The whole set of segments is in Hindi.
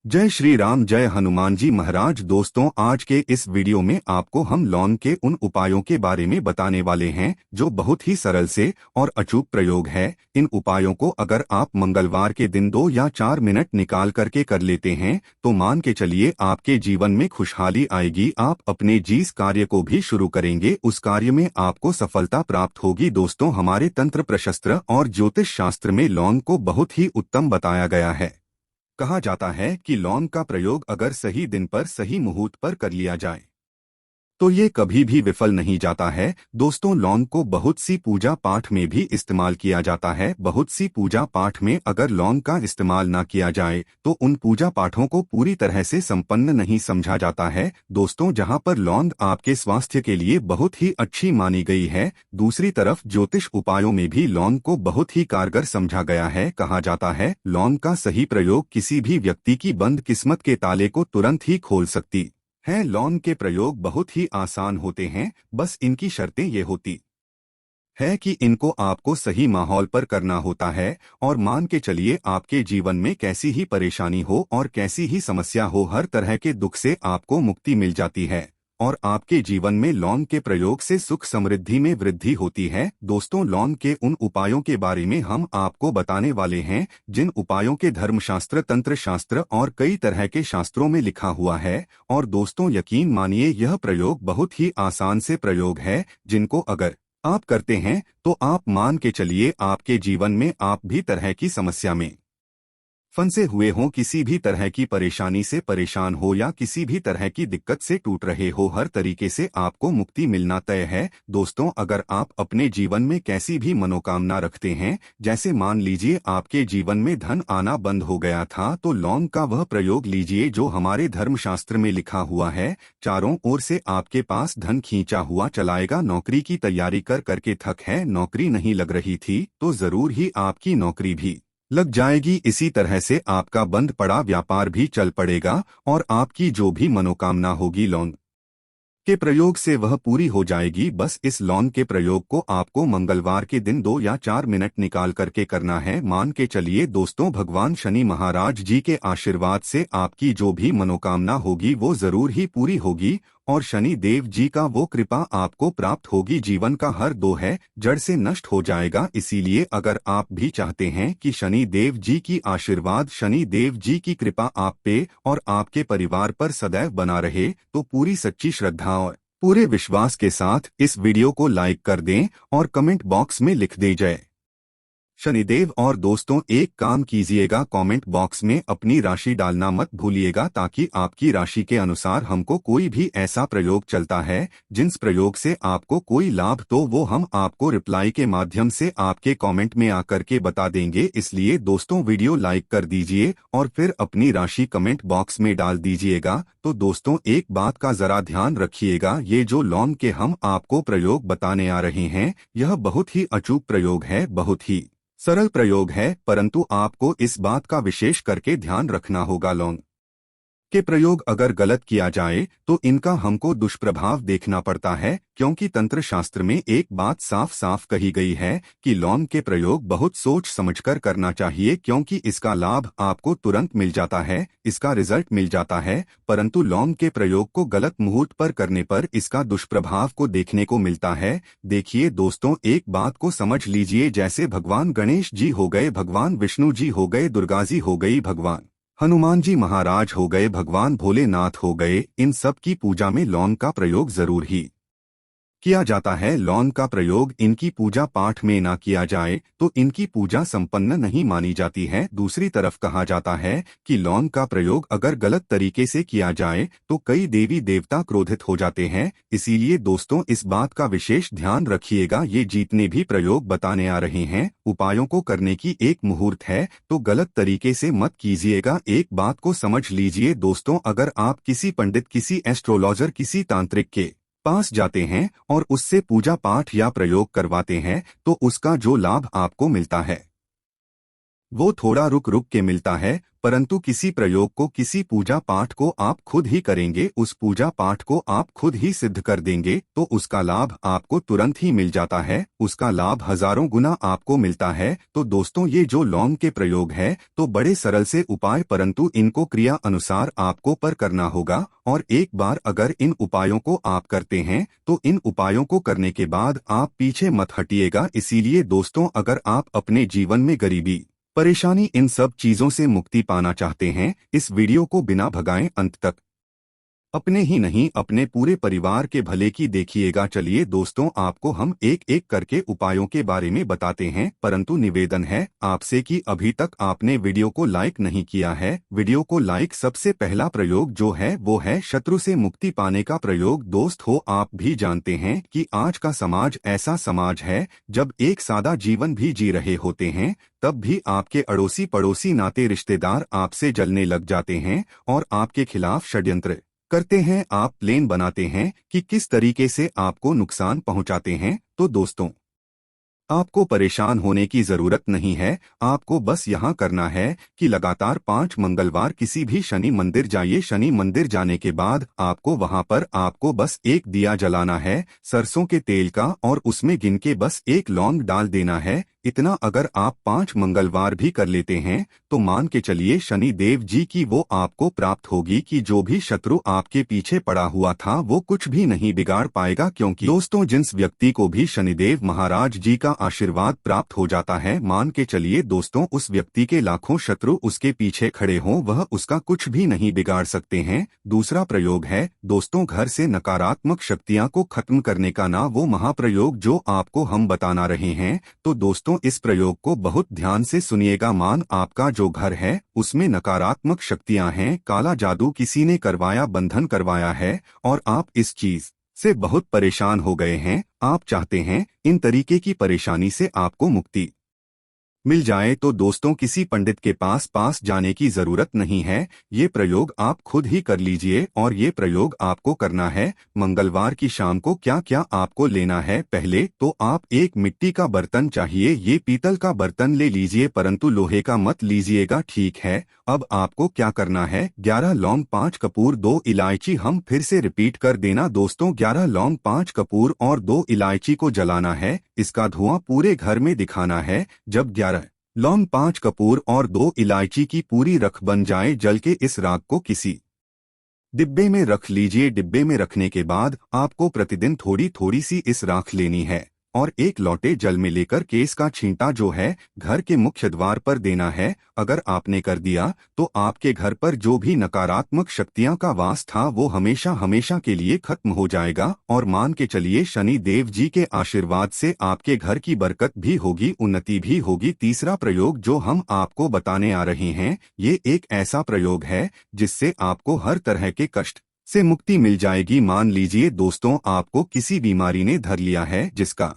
जय श्री राम, जय हनुमान जी महाराज। दोस्तों, आज के इस वीडियो में आपको हम लौंग के उन उपायों के बारे में बताने वाले हैं जो बहुत ही सरल से और अचूक प्रयोग है। इन उपायों को अगर आप मंगलवार के दिन 2 या 4 मिनट निकाल करके कर लेते हैं तो मान के चलिए आपके जीवन में खुशहाली आएगी। आप अपने जिस कार्य को भी शुरू करेंगे उस कार्य में आपको सफलता प्राप्त होगी। दोस्तों, हमारे तंत्र प्रशास्त्र और ज्योतिष शास्त्र में लौंग को बहुत ही उत्तम बताया गया है। कहा जाता है कि लौंग का प्रयोग अगर सही दिन पर सही मुहूर्त पर कर लिया जाए तो ये कभी भी विफल नहीं जाता है। दोस्तों, लौंग को बहुत सी पूजा पाठ में भी इस्तेमाल किया जाता है। बहुत सी पूजा पाठ में अगर लौंग का इस्तेमाल ना किया जाए तो उन पूजा पाठों को पूरी तरह से संपन्न नहीं समझा जाता है। दोस्तों, जहां पर लौंग आपके स्वास्थ्य के लिए बहुत ही अच्छी मानी गई है, दूसरी तरफ ज्योतिष उपायों में भी लौंग को बहुत ही कारगर समझा गया है। कहा जाता है लौंग का सही प्रयोग किसी भी व्यक्ति की बंद किस्मत के ताले को तुरंत ही खोल सकती है। लौंग के प्रयोग बहुत ही आसान होते हैं, बस इनकी शर्तें ये होती है कि इनको आपको सही माहौल पर करना होता है। और मान के चलिए आपके जीवन में कैसी ही परेशानी हो और कैसी ही समस्या हो, हर तरह के दुख से आपको मुक्ति मिल जाती है और आपके जीवन में लौंग के प्रयोग से सुख समृद्धि में वृद्धि होती है। दोस्तों, लौंग के उन उपायों के बारे में हम आपको बताने वाले हैं जिन उपायों के धर्मशास्त्र, तंत्र शास्त्र और कई तरह के शास्त्रों में लिखा हुआ है। और दोस्तों, यकीन मानिए यह प्रयोग बहुत ही आसान से प्रयोग है जिनको अगर आप करते हैं तो आप मान के चलिए आपके जीवन में आप भी तरह की समस्या में फंसे हुए हों, किसी भी तरह की परेशानी से परेशान हो या किसी भी तरह की दिक्कत से टूट रहे हो, हर तरीके से आपको मुक्ति मिलना तय है। दोस्तों, अगर आप अपने जीवन में कैसी भी मनोकामना रखते हैं, जैसे मान लीजिए आपके जीवन में धन आना बंद हो गया था, तो लौंग का वह प्रयोग लीजिए जो हमारे धर्मशास्त्र में लिखा हुआ है। चारों ओर से आपके पास धन खींचा हुआ चलाएगा। नौकरी की तैयारी कर करके थक है, नौकरी नहीं लग रही थी, तो जरूर ही आपकी नौकरी भी लग जाएगी। इसी तरह से आपका बंद पड़ा व्यापार भी चल पड़ेगा और आपकी जो भी मनोकामना होगी लौंग के प्रयोग से वह पूरी हो जाएगी। बस इस लौंग के प्रयोग को आपको मंगलवार के दिन 2 या 4 मिनट निकाल करके करना है। मान के चलिए दोस्तों, भगवान शनि महाराज जी के आशीर्वाद से आपकी जो भी मनोकामना होगी वो जरूर ही पूरी होगी और शनि देव जी का वो कृपा आपको प्राप्त होगी। जीवन का हर दोष है जड़ से नष्ट हो जाएगा। इसीलिए अगर आप भी चाहते हैं कि शनि देव जी की आशीर्वाद, शनि देव जी की कृपा आप पे और आपके परिवार पर सदैव बना रहे, तो पूरी सच्ची श्रद्धा और पूरे विश्वास के साथ इस वीडियो को लाइक कर दें और कमेंट बॉक्स में लिख दें जय शनिदेव। और दोस्तों, एक काम कीजिएगा, कमेंट बॉक्स में अपनी राशि डालना मत भूलिएगा, ताकि आपकी राशि के अनुसार हमको कोई भी ऐसा प्रयोग चलता है जिस प्रयोग से आपको कोई लाभ, तो वो हम आपको रिप्लाई के माध्यम से आपके कमेंट में आकर के बता देंगे। इसलिए दोस्तों, वीडियो लाइक कर दीजिए और फिर अपनी राशि कमेंट बॉक्स में डाल दीजिएगा। तो दोस्तों, एक बात का जरा ध्यान रखिएगा, ये जो लौंग के हम आपको प्रयोग बताने आ रहे हैं यह बहुत ही अचूक प्रयोग है, बहुत ही सरल प्रयोग है, परंतु आपको इस बात का विशेष करके ध्यान रखना होगा। लौंग के प्रयोग अगर गलत किया जाए तो इनका हमको दुष्प्रभाव देखना पड़ता है, क्योंकि तंत्र शास्त्र में एक बात साफ साफ कही गई है कि लौंग के प्रयोग बहुत सोच समझकर करना चाहिए, क्योंकि इसका लाभ आपको तुरंत मिल जाता है, इसका रिजल्ट मिल जाता है। परंतु लौंग के प्रयोग को गलत मुहूर्त पर करने पर इसका दुष्प्रभाव को देखने को मिलता है। देखिए दोस्तों, एक बात को समझ लीजिए, जैसे भगवान गणेश जी हो गए, भगवान विष्णु जी हो गए, दुर्गा जी हो गई, भगवान हनुमान जी महाराज हो गए, भगवान भोलेनाथ हो गए, इन सब की पूजा में लौंग का प्रयोग जरूर ही किया जाता है। लौंग का प्रयोग इनकी पूजा पाठ में ना किया जाए तो इनकी पूजा संपन्न नहीं मानी जाती है। दूसरी तरफ कहा जाता है कि लौंग का प्रयोग अगर गलत तरीके से किया जाए तो कई देवी देवता क्रोधित हो जाते हैं। इसीलिए दोस्तों, इस बात का विशेष ध्यान रखिएगा, ये जितने भी प्रयोग बताने आ रहे हैं उपायों को करने की एक मुहूर्त है, तो गलत तरीके से मत कीजिएगा। एक बात को समझ लीजिए दोस्तों, अगर आप किसी पंडित, किसी एस्ट्रोलॉजर, किसी तांत्रिक के पास जाते हैं और उससे पूजा पाठ या प्रयोग करवाते हैं तो उसका जो लाभ आपको मिलता है वो थोड़ा रुक रुक के मिलता है, परंतु किसी प्रयोग को, किसी पूजा पाठ को आप खुद ही करेंगे, उस पूजा पाठ को आप खुद ही सिद्ध कर देंगे, तो उसका लाभ आपको तुरंत ही मिल जाता है, उसका लाभ हजारों गुना आपको मिलता है। तो दोस्तों, ये जो लौंग के प्रयोग है तो बड़े सरल से उपाय, परंतु इनको क्रिया अनुसार आपको पर करना होगा। और एक बार अगर इन उपायों को आप करते हैं तो इन उपायों को करने के बाद आप पीछे मत हटिएगा। इसीलिए दोस्तों, अगर आप अपने जीवन में गरीबी, परेशानी, इन सब चीजों से मुक्ति पाना चाहते हैं, इस वीडियो को बिना भगाएं अंत तक, अपने ही नहीं अपने पूरे परिवार के भले की देखिएगा। चलिए दोस्तों, आपको हम एक एक करके उपायों के बारे में बताते हैं, परंतु निवेदन है आपसे कि अभी तक आपने वीडियो को लाइक नहीं किया है, वीडियो को लाइक। सबसे पहला प्रयोग जो है वो है शत्रु से मुक्ति पाने का प्रयोग। दोस्त हो, आप भी जानते हैं कि आज का समाज ऐसा समाज है जब एक सादा जीवन भी जी रहे होते हैं तब भी आपके अड़ोसी पड़ोसी नाते रिश्तेदार आपसे जलने लग जाते हैं और आपके खिलाफ षड्यंत्र करते हैं। आप प्लान बनाते हैं कि किस तरीके से आपको नुकसान पहुंचाते हैं। तो दोस्तों, आपको परेशान होने की जरूरत नहीं है, आपको बस यहाँ करना है कि लगातार 5 मंगलवार किसी भी शनि मंदिर जाइए। शनि मंदिर जाने के बाद आपको वहाँ पर आपको बस एक दिया जलाना है सरसों के तेल का, और उसमें गिन के बस एक लौंग डाल देना है। इतना अगर आप 5 मंगलवार भी कर लेते हैं तो मान के चलिए शनि देव जी की वो आपको प्राप्त होगी कि जो भी शत्रु आपके पीछे पड़ा हुआ था वो कुछ भी नहीं बिगाड़ पाएगा। क्योंकि दोस्तों, जिस व्यक्ति को भी शनिदेव महाराज जी का आशीर्वाद प्राप्त हो जाता है, मान के चलिए दोस्तों, उस व्यक्ति के लाखों शत्रु उसके पीछे खड़े हों, वह उसका कुछ भी नहीं बिगाड़ सकते हैं। दूसरा प्रयोग है दोस्तों, घर से नकारात्मक शक्तियां को खत्म करने का ना वो महाप्रयोग जो आपको हम बताना रहे हैं। तो दोस्तों, इस प्रयोग को बहुत ध्यान से सुनिएगा। मान आपका जो घर है उसमें नकारात्मक शक्तियां हैं, काला जादू किसी ने करवाया, बंधन करवाया है और आप इस चीज से बहुत परेशान हो गए हैं, आप चाहते हैं इन तरीके की परेशानी से आपको मुक्ति मिल जाए, तो दोस्तों किसी पंडित के पास जाने की जरूरत नहीं है। ये प्रयोग आप खुद ही कर लीजिए और ये प्रयोग आपको करना है मंगलवार की शाम को। क्या क्या आपको लेना है? पहले तो आप एक मिट्टी का बर्तन चाहिए, ये पीतल का बर्तन ले लीजिए, परंतु लोहे का मत लीजिएगा, ठीक है। अब आपको क्या करना है? 11 लौंग, 5 कपूर, 2 इलायची। हम फिर से रिपीट कर देना दोस्तों, 11 लौंग, 5 कपूर और 2 इलायची को जलाना है, इसका धुआं पूरे घर में दिखाना है। जब 11 लौंग, 5 कपूर और 2 इलायची की पूरी रख बन जाए जल के, इस राख को किसी डिब्बे में रख लीजिए। डिब्बे में रखने के बाद आपको प्रतिदिन थोड़ी थोड़ी सी इस राख लेनी है और एक लोटे जल में लेकर केस का छींटा जो है घर के मुख्य द्वार पर देना है। अगर आपने कर दिया तो आपके घर पर जो भी नकारात्मक शक्तियां का वास था वो हमेशा हमेशा के लिए खत्म हो जाएगा। और मान के चलिए शनि देव जी के आशीर्वाद से आपके घर की बरकत भी होगी, उन्नति भी होगी। तीसरा प्रयोग जो हम आपको बताने आ रहे हैं, ये एक ऐसा प्रयोग है जिससे आपको हर तरह के कष्ट से मुक्ति मिल जाएगी। मान लीजिए दोस्तों, आपको किसी बीमारी ने धर लिया है जिसका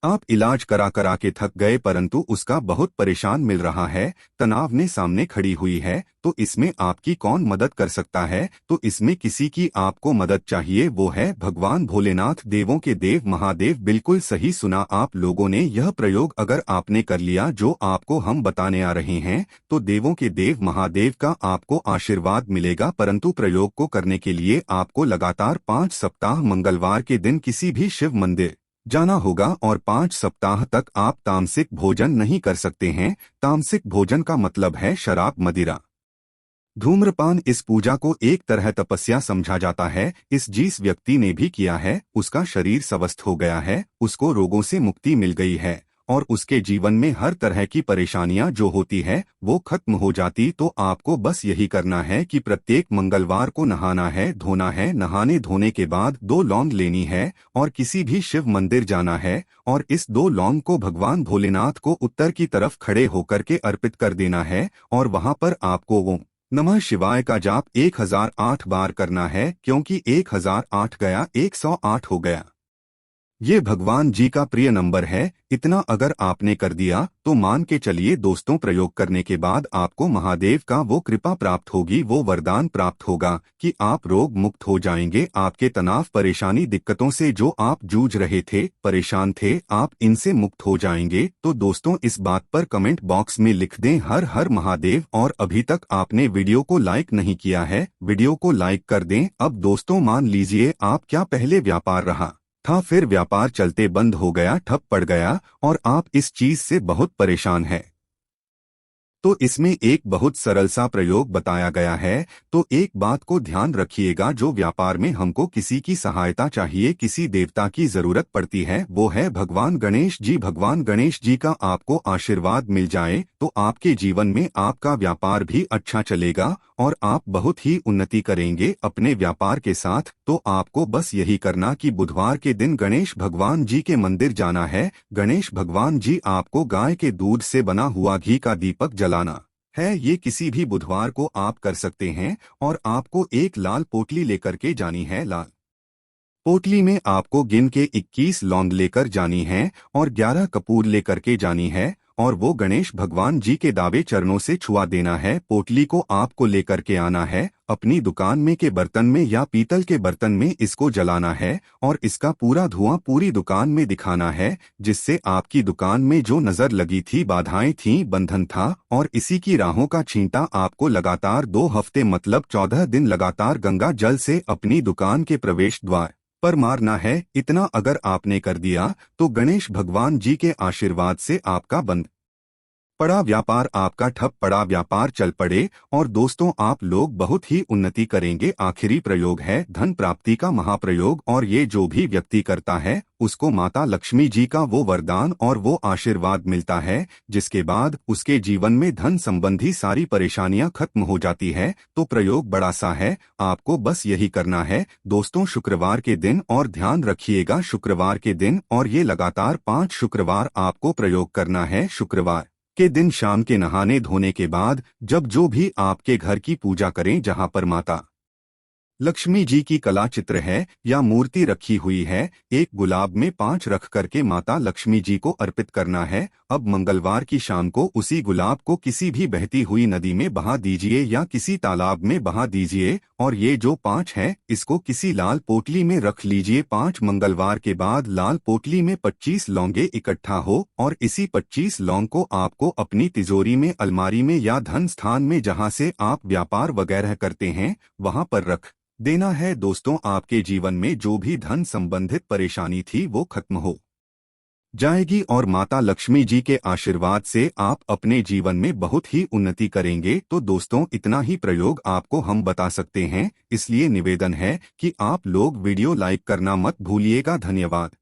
आप इलाज करा करा के थक गए, परंतु उसका बहुत परेशान मिल रहा है, तनाव ने सामने खड़ी हुई है, तो इसमें आपकी कौन मदद कर सकता है? तो इसमें किसी की आपको मदद चाहिए, वो है भगवान भोलेनाथ, देवों के देव महादेव। बिल्कुल सही सुना आप लोगों ने। यह प्रयोग अगर आपने कर लिया जो आपको हम बताने आ रहे हैं, तो देवों के देव महादेव का आपको आशीर्वाद मिलेगा। परंतु प्रयोग को करने के लिए आपको लगातार 5 सप्ताह मंगलवार के दिन किसी भी शिव मंदिर जाना होगा और 5 सप्ताह तक आप तामसिक भोजन नहीं कर सकते हैं। तामसिक भोजन का मतलब है शराब, मदिरा, धूम्रपान। इस पूजा को एक तरह तपस्या समझा जाता है। इस जिस व्यक्ति ने भी किया है उसका शरीर स्वस्थ हो गया है, उसको रोगों से मुक्ति मिल गई है और उसके जीवन में हर तरह की परेशानियां जो होती है वो खत्म हो जाती। तो आपको बस यही करना है कि प्रत्येक मंगलवार को नहाना है, धोना है। नहाने धोने के बाद 2 लौंग लेनी है और किसी भी शिव मंदिर जाना है और इस 2 लौंग को भगवान भोलेनाथ को उत्तर की तरफ खड़े होकर के अर्पित कर देना है और वहां पर आपको वो नमः शिवाय का जाप 1008 बार करना है, क्योंकि 1008 गया 108 हो गया। ये भगवान जी का प्रिय नंबर है। इतना अगर आपने कर दिया तो मान के चलिए दोस्तों, प्रयोग करने के बाद आपको महादेव का वो कृपा प्राप्त होगी, वो वरदान प्राप्त होगा कि आप रोग मुक्त हो जाएंगे। आपके तनाव, परेशानी, दिक्कतों से जो आप जूझ रहे थे, परेशान थे, आप इनसे मुक्त हो जाएंगे। तो दोस्तों इस बात पर कमेंट बॉक्स में लिख दें हर हर महादेव। और अभी तक आपने वीडियो को लाइक नहीं किया है, वीडियो को लाइक कर दें। अब दोस्तों मान लीजिए आप क्या पहले व्यापार रहा था, फिर व्यापार चलते बंद हो गया, ठप पड़ गया और आप इस चीज से बहुत परेशान हैं। तो इसमें एक बहुत सरल सा प्रयोग बताया गया है। तो एक बात को ध्यान रखिएगा, जो व्यापार में हमको किसी की सहायता चाहिए, किसी देवता की जरूरत पड़ती है, वो है भगवान गणेश जी। भगवान गणेश जी का आपको आशीर्वाद मिल जाए तो आपके जीवन में आपका व्यापार भी अच्छा चलेगा और आप बहुत ही उन्नति करेंगे अपने व्यापार के साथ। तो आपको बस यही करना कि बुधवार के दिन गणेश भगवान जी के मंदिर जाना है। गणेश भगवान जी आपको गाय के दूध से बना हुआ घी का दीपक जलाना है। ये किसी भी बुधवार को आप कर सकते हैं और आपको एक लाल पोटली लेकर के जानी है। लाल पोटली में आपको गिन के 21 लौंग लेकर जानी है और 11 कपूर लेकर के जानी है और वो गणेश भगवान जी के दावे चरणों से छुआ देना है। पोटली को आपको लेकर के आना है, अपनी दुकान में के बर्तन में या पीतल के बर्तन में इसको जलाना है और इसका पूरा धुआं पूरी दुकान में दिखाना है, जिससे आपकी दुकान में जो नजर लगी थी, बाधाएं थी, बंधन था, और इसी की राहों का छींटा आपको लगातार 2 हफ्ते मतलब 14 दिन लगातार गंगा जल से अपनी दुकान के प्रवेश द्वार पर मारना है। इतना अगर आपने कर दिया तो गणेश भगवान जी के आशीर्वाद से आपका बंद पड़ा व्यापार, आपका ठप पड़ा व्यापार चल पड़े और दोस्तों आप लोग बहुत ही उन्नति करेंगे। आखिरी प्रयोग है धन प्राप्ति का महाप्रयोग और ये जो भी व्यक्ति करता है उसको माता लक्ष्मी जी का वो वरदान और वो आशीर्वाद मिलता है, जिसके बाद उसके जीवन में धन संबंधी सारी परेशानियां खत्म हो जाती है। तो प्रयोग बड़ा सा है, आपको बस यही करना है दोस्तों शुक्रवार के दिन। और ध्यान रखिएगा शुक्रवार के दिन, और ये लगातार 5 शुक्रवार आपको प्रयोग करना है। शुक्रवार के दिन शाम के नहाने धोने के बाद जब जो भी आपके घर की पूजा करें, जहां पर माता लक्ष्मी जी की कला चित्र है या मूर्ति रखी हुई है, एक गुलाब में 5 रख करके माता लक्ष्मी जी को अर्पित करना है। अब मंगलवार की शाम को उसी गुलाब को किसी भी बहती हुई नदी में बहा दीजिए या किसी तालाब में बहा दीजिए और ये जो 5 है इसको किसी लाल पोटली में रख लीजिए। 5 मंगलवार के बाद लाल पोटली में 25 लौंगे इकट्ठा हो और इसी 25 लौंग को आपको अपनी तिजोरी में, अलमारी में या धन स्थान में जहां से आप व्यापार वगैरह करते हैं वहां पर रख देना है। दोस्तों आपके जीवन में जो भी धन संबंधित परेशानी थी वो खत्म हो जाएगी और माता लक्ष्मी जी के आशीर्वाद से आप अपने जीवन में बहुत ही उन्नति करेंगे। तो दोस्तों इतना ही प्रयोग आपको हम बता सकते हैं, इसलिए निवेदन है कि आप लोग वीडियो लाइक करना मत भूलिएगा। धन्यवाद।